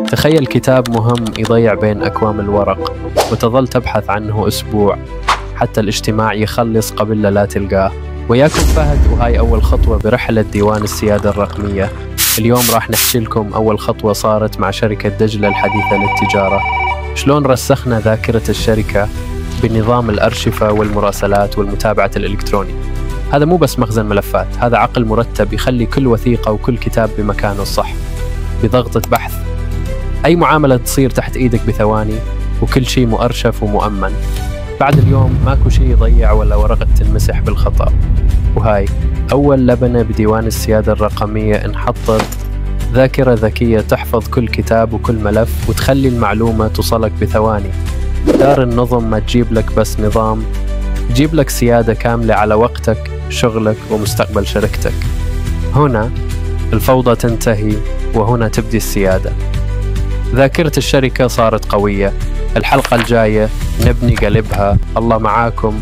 تخيل كتاب مهم يضيع بين أكوام الورق وتظل تبحث عنه أسبوع حتى الاجتماع يخلص قبل لا تلقاه. وياكم فهد، وهاي أول خطوة برحلة ديوان السيادة الرقمية. اليوم راح نحكي لكم أول خطوة صارت مع شركة دجلة الحديثة للتجارة، شلون رسخنا ذاكرة الشركة بنظام الأرشفة والمراسلات والمتابعة الإلكتروني. هذا مو بس مخزن ملفات، هذا عقل مرتب يخلي كل وثيقة وكل كتاب بمكانه الصح. بضغطة بحث أي معاملة تصير تحت إيدك بثواني، وكل شيء مؤرشف ومؤمن. بعد اليوم ماكو شيء يضيع ولا ورقة تنمسح بالخطأ. وهاي أول لبنة بديوان السيادة الرقمية انحطت، ذاكرة ذكية تحفظ كل كتاب وكل ملف وتخلي المعلومة توصلك بثواني. دار النظم ما تجيب لك بس نظام، تجيب لك سيادة كاملة على وقتك، شغلك ومستقبل شركتك. هنا الفوضى تنتهي وهنا تبدي السيادة. ذاكرة الشركة صارت قوية. الحلقة الجاية نبني قلبها. الله معاكم.